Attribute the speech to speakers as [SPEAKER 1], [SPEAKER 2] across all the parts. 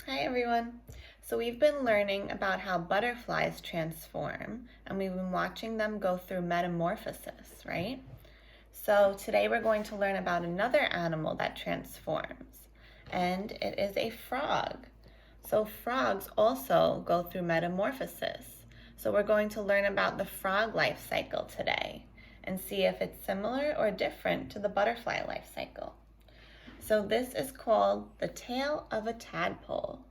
[SPEAKER 1] Hi everyone. So we've been learning about how butterflies transform, and we've been watching them go through metamorphosis, right? So today we're going to learn about another animal that transforms, and it is a frog. So frogs also go through metamorphosis. So we're going to learn about the frog life cycle today and see if it's similar or different to the butterfly life cycle. So this is called the tail of a tadpole.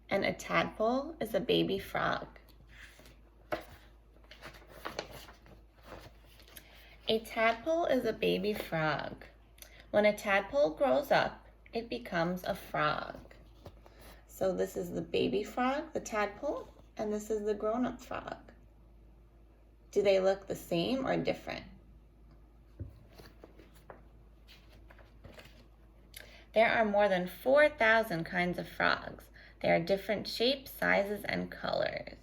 [SPEAKER 1] And a tadpole is a baby frog. A tadpole is a baby frog. When a tadpole grows up, it becomes a frog. So this is the baby frog, the tadpole, and this is the grown-up frog. Do they look the same or different? There are more than 4,000 kinds of frogs. There are different shapes, sizes, and colors.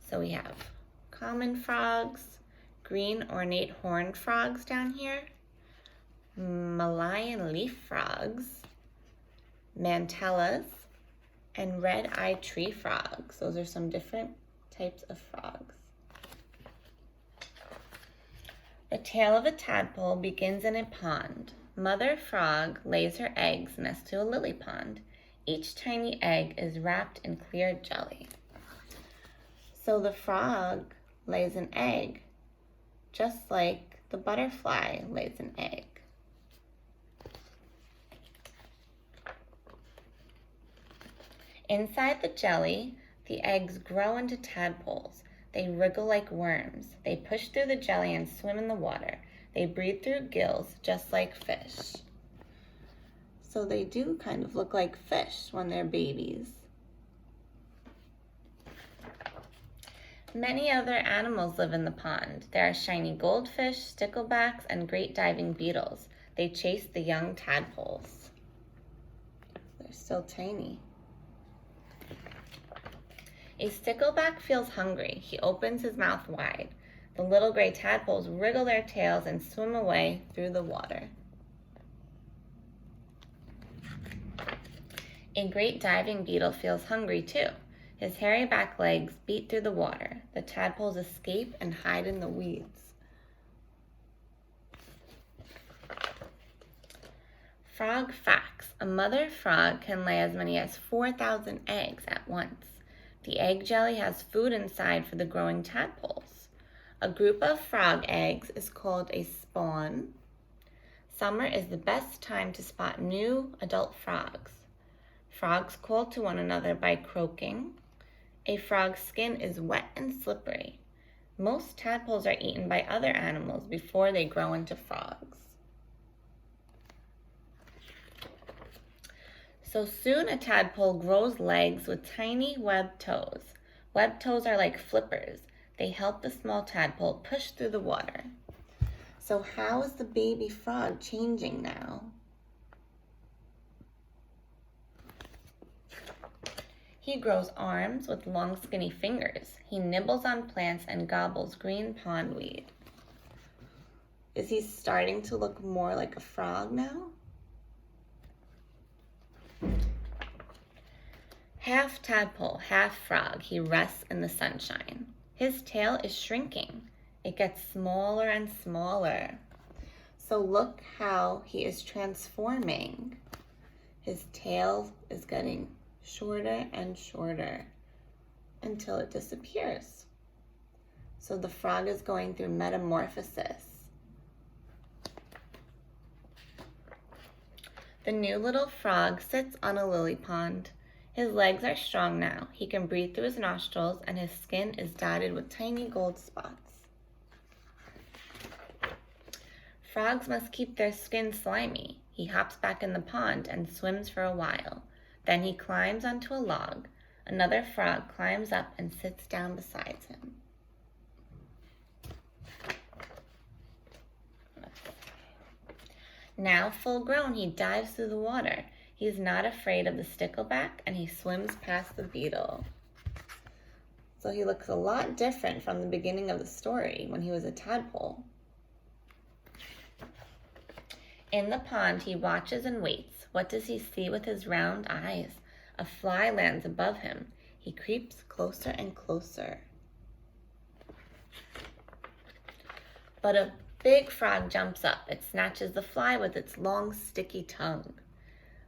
[SPEAKER 1] So we have common frogs, green ornate horned frogs down here, Malayan leaf frogs, mantellas, and red-eyed tree frogs. Those are some different types of frogs. The tail of a tadpole begins in a pond. Mother frog lays her eggs next to a lily pond. Each tiny egg is wrapped in clear jelly. So the frog lays an egg, just like the butterfly lays an egg. Inside the jelly, the eggs grow into tadpoles. They wriggle like worms. They push through the jelly and swim in the water. They breathe through gills, just like fish. So they do kind of look like fish when they're babies. Many other animals live in the pond. There are shiny goldfish, sticklebacks, and great diving beetles. They chase the young tadpoles. They're still tiny. A stickleback feels hungry. He opens his mouth wide. The little gray tadpoles wriggle their tails and swim away through the water. A great diving beetle feels hungry too. His hairy back legs beat through the water. The tadpoles escape and hide in the weeds. Frog facts. A mother frog can lay as many as 4,000 eggs at once. The egg jelly has food inside for the growing tadpoles. A group of frog eggs is called a spawn. Summer is the best time to spot new adult frogs. Frogs call to one another by croaking. A frog's skin is wet and slippery. Most tadpoles are eaten by other animals before they grow into frogs. So soon a tadpole grows legs with tiny webbed toes. Webbed toes are like flippers. They help the small tadpole push through the water. So how is the baby frog changing now? He grows arms with long skinny fingers. He nibbles on plants and gobbles green pondweed. Is he starting to look more like a frog now? Half tadpole, half frog, he rests in the sunshine. His tail is shrinking. It gets smaller and smaller. So look how he is transforming. His tail is getting shorter and shorter until it disappears. So the frog is going through metamorphosis. The new little frog sits on a lily pond. His legs are strong now. He can breathe through his nostrils, and his skin is dotted with tiny gold spots. Frogs must keep their skin slimy. He hops back in the pond and swims for a while. Then he climbs onto a log. Another frog climbs up and sits down beside him. Now full grown, he dives through the water. He's not afraid of the stickleback, and he swims past the beetle. So he looks a lot different from the beginning of the story when he was a tadpole. In the pond, he watches and waits. What does he see with his round eyes? A fly lands above him. He creeps closer and closer. But a big frog jumps up. It snatches the fly with its long, sticky tongue.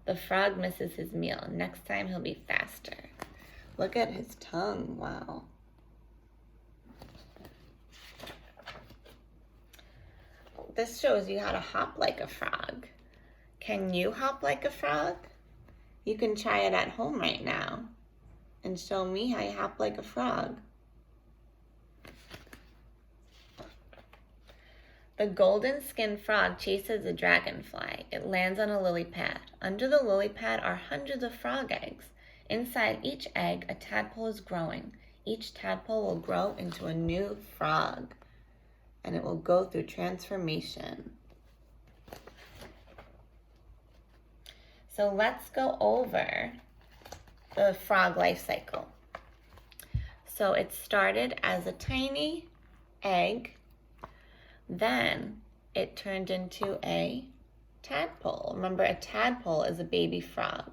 [SPEAKER 1] The frog misses his meal. Next time he'll be faster. Look at his tongue. Wow. This shows you how to hop like a frog. Can you hop like a frog? You can try it at home right now and show me how you hop like a frog. The golden-skinned frog chases a dragonfly. It lands on a lily pad. Under the lily pad are hundreds of frog eggs. Inside each egg, a tadpole is growing. Each tadpole will grow into a new frog, and it will go through transformation. So let's go over the frog life cycle. So it started as a tiny egg. Then it turned into a tadpole. Remember, a tadpole is a baby frog.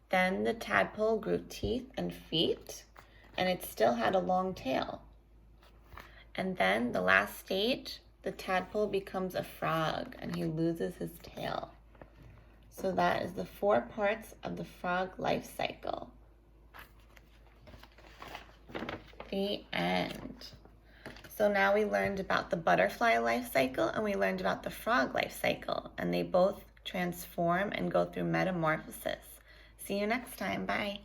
[SPEAKER 1] Then the tadpole grew teeth and feet, and it still had a long tail. And then the last stage, the tadpole becomes a frog, and he loses his tail. So that is the 4 parts of the frog life cycle. The end. So now we learned about the butterfly life cycle and we learned about the frog life cycle, and they both transform and go through metamorphosis. See you next time. Bye.